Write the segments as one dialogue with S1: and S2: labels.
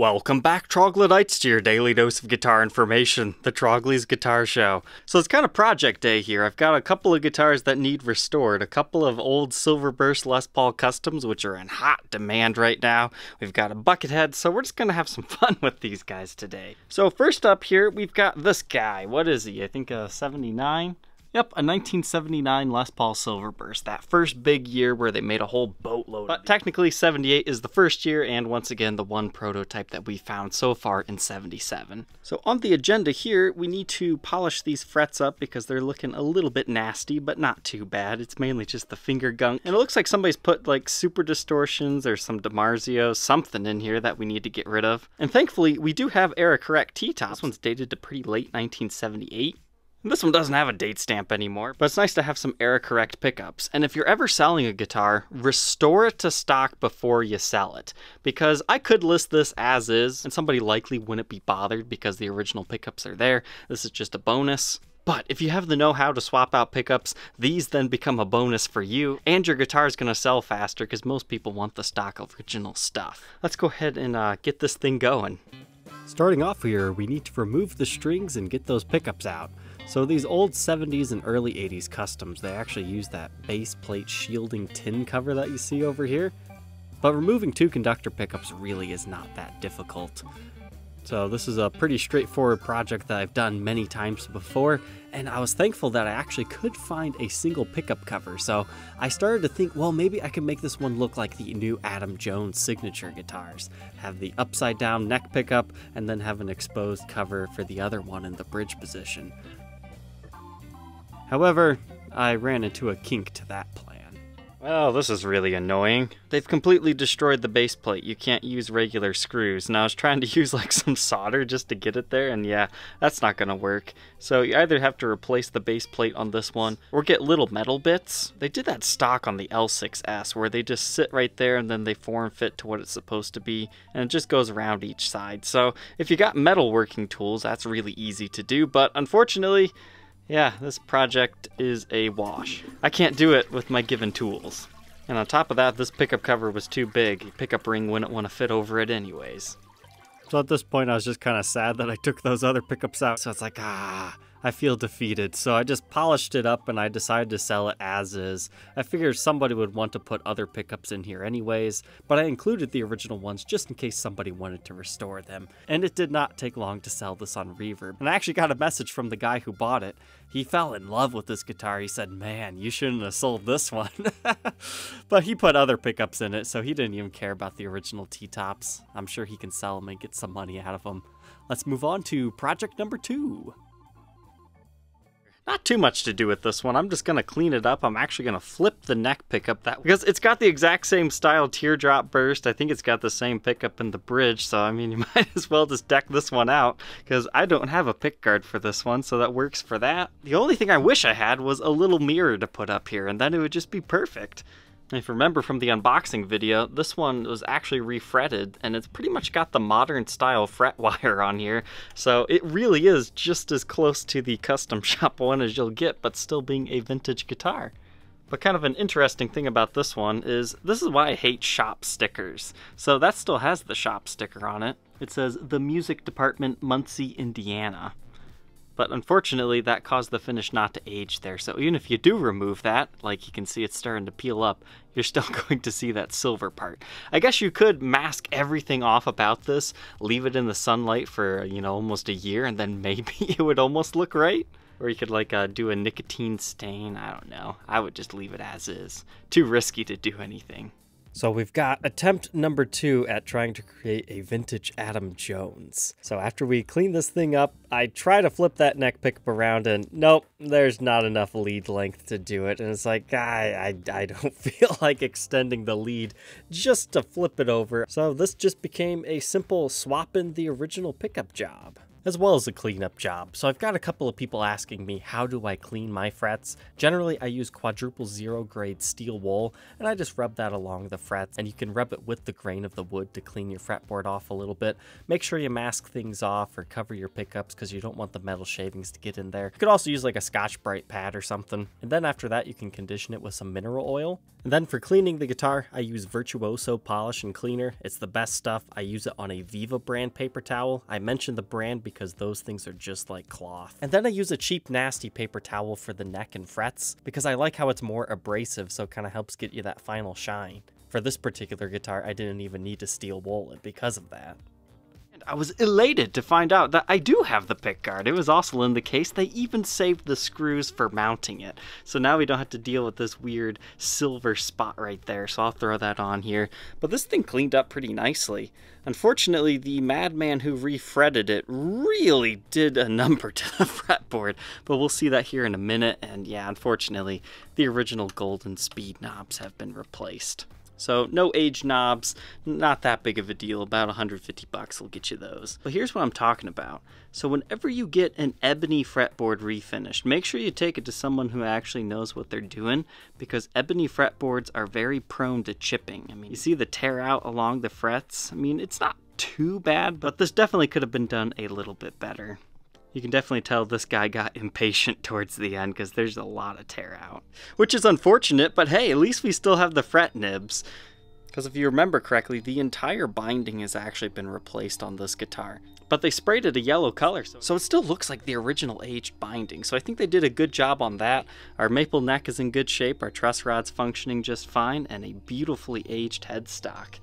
S1: Welcome back, Troglodytes, to your daily dose of guitar information, the Trogly's Guitar Show. So it's kind of project day here. I've got a couple of guitars that need restored, a couple of old Silverburst Les Paul customs, which are in hot demand right now. We've got a Buckethead, so we're just going to have some fun with these guys today. So first up here, we've got this guy. What is he? I think a 79? Yep, a 1979 Les Paul Silverburst, that first big year where they made a whole boatload. But technically 78 is the first year, and once again the one prototype that we found so far in 77. So on the agenda here, we need to polish these frets up because they're looking a little bit nasty, but not too bad. It's mainly just the finger gunk. And it looks like somebody's put like super distortions or some DiMarzio, something in here that we need to get rid of. And thankfully, we do have era-correct T-tops. This one's dated to pretty late 1978. This one doesn't have a date stamp anymore, but it's nice to have some era-correct pickups. And if you're ever selling a guitar, restore it to stock before you sell it. Because I could list this as is, and somebody likely wouldn't be bothered because the original pickups are there. This is just a bonus. But if you have the know-how to swap out pickups, these then become a bonus for you, and your guitar is going to sell faster because most people want the stock original stuff. Let's go ahead and get this thing going. Starting off here, we need to remove the strings and get those pickups out. So these old 70s and early 80s customs, they actually use that base plate shielding tin cover that you see over here. But removing two conductor pickups really is not that difficult. So this is a pretty straightforward project that I've done many times before, and I was thankful that I actually could find a single pickup cover. So I started to think, well, maybe I can make this one look like the new Adam Jones signature guitars. Have the upside down neck pickup, and then have an exposed cover for the other one in the bridge position. However, I ran into a kink to that plan. Oh, this is really annoying. They've completely destroyed the base plate. You can't use regular screws. And I was trying to use like some solder just to get it there, and yeah, that's not gonna work. So you either have to replace the base plate on this one, or get little metal bits. They did that stock on the L6S, where they just sit right there and then they form fit to what it's supposed to be, and it just goes around each side. So if you got metal working tools, that's really easy to do, but unfortunately, yeah, this project is a wash. I can't do it with my given tools. And on top of that, this pickup cover was too big. The pickup ring wouldn't want to fit over it anyways. So at this point, I was just kind of sad that I took those other pickups out. So it's like, I feel defeated. So I just polished it up and I decided to sell it as is. I figured somebody would want to put other pickups in here anyways, but I included the original ones just in case somebody wanted to restore them. And it did not take long to sell this on Reverb. And I actually got a message from the guy who bought it. He fell in love with this guitar. He said, man, you shouldn't have sold this one. But he put other pickups in it, so he didn't even care about the original T-tops. I'm sure he can sell them and get some money out of them. Let's move on to project number 2. Not too much to do with this one. I'm just going to clean it up. I'm actually going to flip the neck pickup because it's got the exact same style teardrop burst. I think it's got the same pickup in the bridge, so I mean, you might as well just deck this one out because I don't have a pick guard for this one, so that works for that. The only thing I wish I had was a little mirror to put up here, and then it would just be perfect. If you remember from the unboxing video, this one was actually refretted, and it's pretty much got the modern style fret wire on here, so it really is just as close to the custom shop one as you'll get, but still being a vintage guitar. But kind of an interesting thing about this one is, this is why I hate shop stickers. So that still has the shop sticker on it. It says, The Music Department, Muncie, Indiana. But unfortunately, that caused the finish not to age there. So even if you do remove that, like you can see it's starting to peel up, you're still going to see that silver part. I guess you could mask everything off about this, leave it in the sunlight for, you know, almost a year, and then maybe it would almost look right. Or you could like do a nicotine stain, I don't know. I would just leave it as is. Too risky to do anything. So we've got attempt number 2 at trying to create a vintage Adam Jones. So after we clean this thing up, I try to flip that neck pickup around and nope, there's not enough lead length to do it. And it's like, I don't feel like extending the lead just to flip it over. So this just became a simple swap in the original pickup job, as well as a cleanup job. So I've got a couple of people asking me, how do I clean my frets? Generally, I use quadruple 0 grade steel wool, and I just rub that along the frets, and you can rub it with the grain of the wood to clean your fretboard off a little bit. Make sure you mask things off or cover your pickups because you don't want the metal shavings to get in there. You could also use like a Scotch-Brite pad or something. And then after that, you can condition it with some mineral oil. And then for cleaning the guitar, I use Virtuoso Polish and Cleaner. It's the best stuff. I use it on a Viva brand paper towel. I mentioned the brand because those things are just like cloth. And then I use a cheap, nasty paper towel for the neck and frets because I like how it's more abrasive, so it kind of helps get you that final shine. For this particular guitar, I didn't even need to steel wool it because of that. I was elated to find out that I do have the pickguard. It was also in the case. They even saved the screws for mounting it. So now we don't have to deal with this weird silver spot right there. So I'll throw that on here. But this thing cleaned up pretty nicely. Unfortunately, the madman who refretted it really did a number to the fretboard. But we'll see that here in a minute. And yeah, unfortunately, the original golden speed knobs have been replaced. So no age knobs, not that big of a deal, about 150 bucks will get you those. But here's what I'm talking about. So whenever you get an ebony fretboard refinished, make sure you take it to someone who actually knows what they're doing, because ebony fretboards are very prone to chipping. I mean, you see the tear out along the frets? I mean, it's not too bad, but this definitely could have been done a little bit better. You can definitely tell this guy got impatient towards the end because there's a lot of tear out. Which is unfortunate, but hey, at least we still have the fret nibs. Because if you remember correctly, the entire binding has actually been replaced on this guitar. But they sprayed it a yellow color, so it still looks like the original aged binding. So I think they did a good job on that. Our maple neck is in good shape, our truss rod's functioning just fine, and a beautifully aged headstock.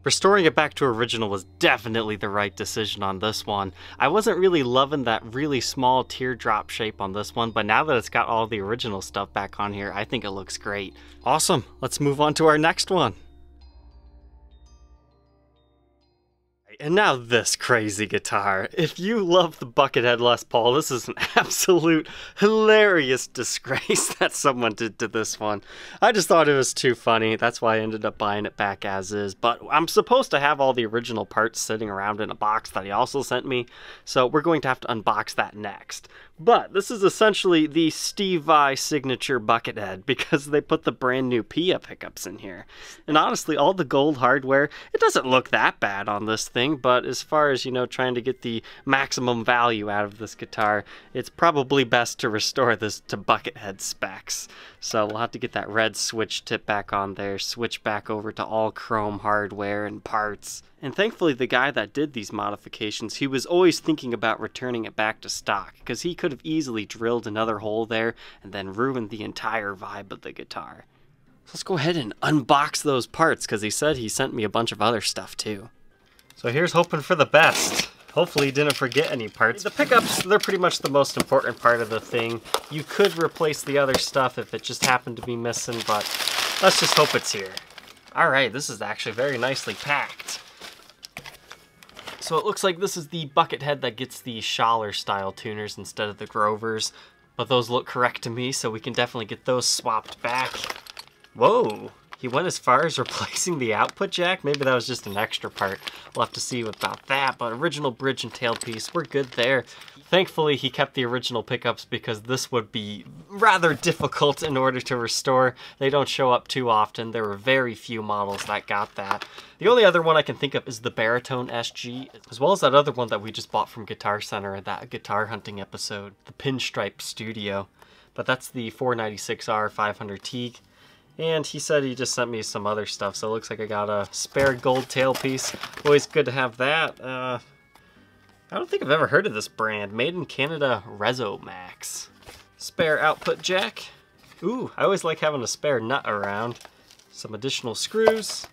S1: Restoring it back to original was definitely the right decision on this one. I wasn't really loving that really small teardrop shape on this one, but now that it's got all the original stuff back on here, I think it looks great. Awesome, let's move on to our next one. And now this crazy guitar. If you love the Buckethead Les Paul, this is an absolute hilarious disgrace that someone did to this one. I just thought it was too funny. That's why I ended up buying it back as is. But I'm supposed to have all the original parts sitting around in a box that he also sent me. So we're going to have to unbox that next. But this is essentially the Steve Vai signature Buckethead because they put the brand new Pia pickups in here. And honestly, all the gold hardware, it doesn't look that bad on this thing, but as far as, you know, trying to get the maximum value out of this guitar, it's probably best to restore this to Buckethead specs. So we'll have to get that red switch tip back on there, switch back over to all chrome hardware and parts. And thankfully the guy that did these modifications, he was always thinking about returning it back to stock, because he could have easily drilled another hole there and then ruined the entire vibe of the guitar. So let's go ahead and unbox those parts, because he said he sent me a bunch of other stuff too. So here's hoping for the best. Hopefully he didn't forget any parts. The pickups, they're pretty much the most important part of the thing. You could replace the other stuff if it just happened to be missing, but let's just hope it's here. Alright, this is actually very nicely packed. So it looks like this is the Buckethead that gets the Schaller style tuners instead of the Grovers, but those look correct to me, so we can definitely get those swapped back. Whoa, he went as far as replacing the output jack? Maybe that was just an extra part. We'll have to see about that, but original bridge and tailpiece, we're good there. Thankfully, he kept the original pickups because this would be rather difficult in order to restore. They don't show up too often. There were very few models that got that. The only other one I can think of is the Baritone SG, as well as that other one that we just bought from Guitar Center, that guitar hunting episode, the Pinstripe Studio. But that's the 496R 500 Teague. And he said he just sent me some other stuff, so it looks like I got a spare gold tailpiece. Always good to have that. I don't think I've ever heard of this brand. Made in Canada, Resomax. Spare output jack. Ooh, I always like having a spare nut around. Some additional screws.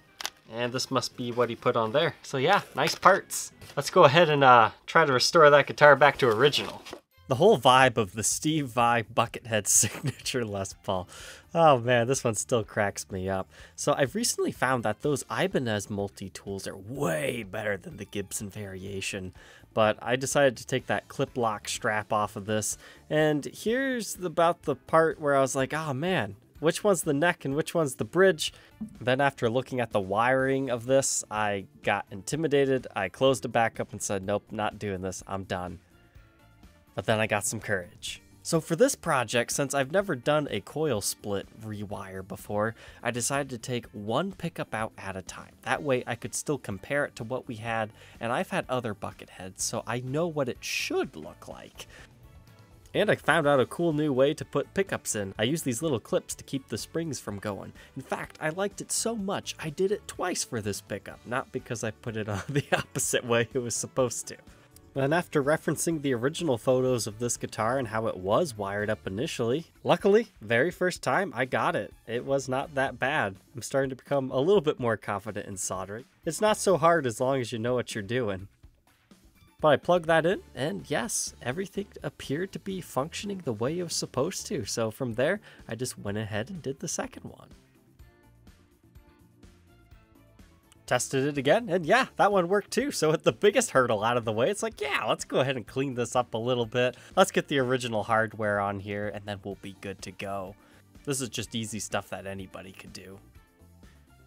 S1: And this must be what he put on there. So yeah, nice parts. Let's go ahead and try to restore that guitar back to original. The whole vibe of the Steve Vai Buckethead signature Les Paul. Oh man, this one still cracks me up. So I've recently found that those Ibanez multi-tools are way better than the Gibson variation. But I decided to take that clip lock strap off of this. And here's about the part where I was like, oh man, which one's the neck and which one's the bridge? Then after looking at the wiring of this, I got intimidated. I closed it back up and said, nope, not doing this, I'm done. But then I got some courage. So for this project, since I've never done a coil split rewire before, I decided to take one pickup out at a time. That way I could still compare it to what we had, and I've had other Bucketheads, so I know what it should look like. And I found out a cool new way to put pickups in. I use these little clips to keep the springs from going. In fact, I liked it so much, I did it twice for this pickup, not because I put it on the opposite way it was supposed to. And after referencing the original photos of this guitar and how it was wired up initially, luckily, very first time I got it. It was not that bad. I'm starting to become a little bit more confident in soldering. It's not so hard as long as you know what you're doing. But I plugged that in, and yes, everything appeared to be functioning the way it was supposed to. So from there, I just went ahead and did the second one. Tested it again, and yeah, that one worked too. So with the biggest hurdle out of the way, it's like, yeah, let's go ahead and clean this up a little bit. Let's get the original hardware on here, and then we'll be good to go. This is just easy stuff that anybody could do.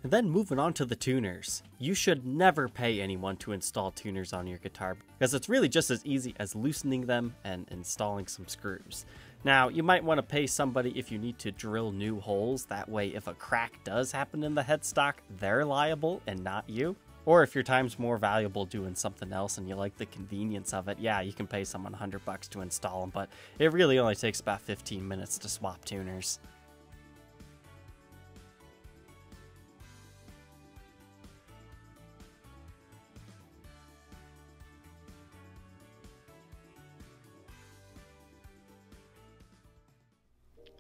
S1: And then moving on to the tuners. You should never pay anyone to install tuners on your guitar because it's really just as easy as loosening them and installing some screws. Now, you might want to pay somebody if you need to drill new holes. That way, if a crack does happen in the headstock, they're liable and not you. Or if your time's more valuable doing something else and you like the convenience of it, yeah, you can pay someone $100 to install them, but it really only takes about 15 minutes to swap tuners.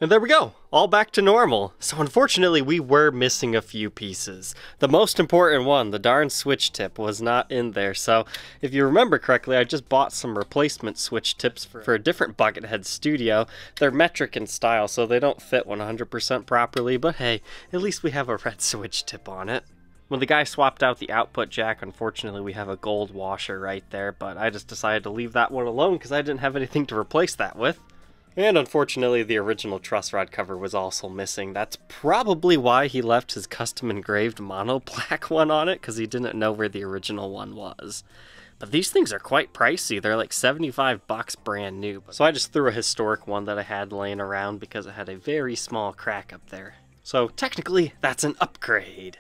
S1: And there we go, all back to normal. So unfortunately, we were missing a few pieces. The most important one, the darn switch tip, was not in there. So if you remember correctly, I just bought some replacement switch tips for a different Buckethead studio. They're metric in style, so they don't fit 100% properly, but hey, at least we have a red switch tip on it. When the guy swapped out the output jack, unfortunately we have a gold washer right there, but I just decided to leave that one alone because I didn't have anything to replace that with. And unfortunately, the original truss rod cover was also missing. That's probably why he left his custom engraved mono black one on it, because he didn't know where the original one was. But these things are quite pricey. They're like $75 brand new. So I just threw a historic one that I had laying around because it had a very small crack up there. So technically, that's an upgrade.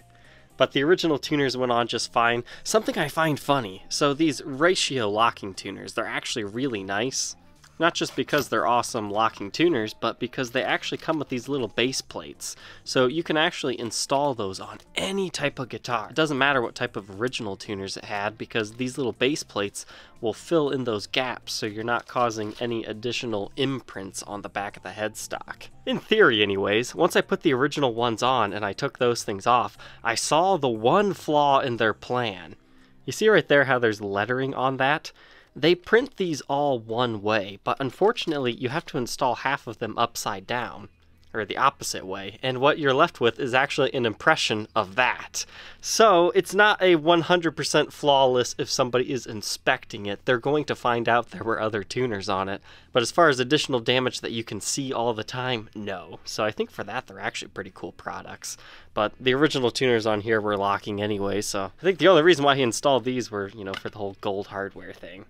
S1: But the original tuners went on just fine. Something I find funny. So these ratio locking tuners, they're actually really nice. Not just because they're awesome locking tuners, but because they actually come with these little base plates. So you can actually install those on any type of guitar. It doesn't matter what type of original tuners it had, because these little base plates will fill in those gaps so you're not causing any additional imprints on the back of the headstock. In theory anyways, once I put the original ones on and I took those things off, I saw the one flaw in their plan. You see right there how there's lettering on that? They print these all one way, but unfortunately you have to install half of them upside down, or the opposite way, and what you're left with is actually an impression of that. So it's not a 100% flawless if somebody is inspecting it. They're going to find out there were other tuners on it, but as far as additional damage that you can see all the time, no. So I think for that they're actually pretty cool products. But the original tuners on here were locking anyway, so I think the only reason why he installed these were, you know, for the whole gold hardware thing.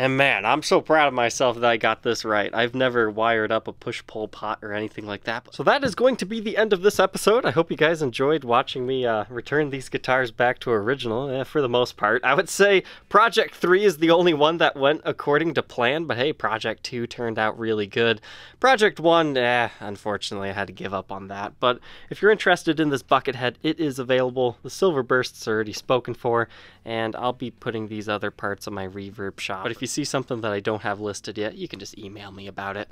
S1: And man, I'm so proud of myself that I got this right. I've never wired up a push-pull pot or anything like that. So that is going to be the end of this episode. I hope you guys enjoyed watching me return these guitars back to original, for the most part. I would say Project 3 is the only one that went according to plan, but hey, Project 2 turned out really good. Project 1, unfortunately I had to give up on that. But if you're interested in this Buckethead, it is available. The Silverbursts are already spoken for, and I'll be putting these other parts on my reverb shop. But if you see something that I don't have listed yet, you can just email me about it.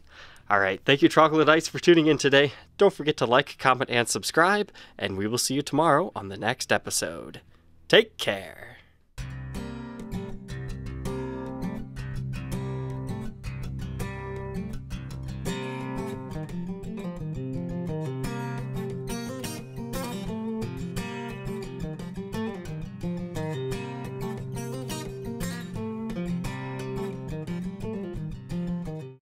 S1: Alright, thank you Troglodytes for tuning in today. Don't forget to like, comment, and subscribe, and we will see you tomorrow on the next episode. Take care!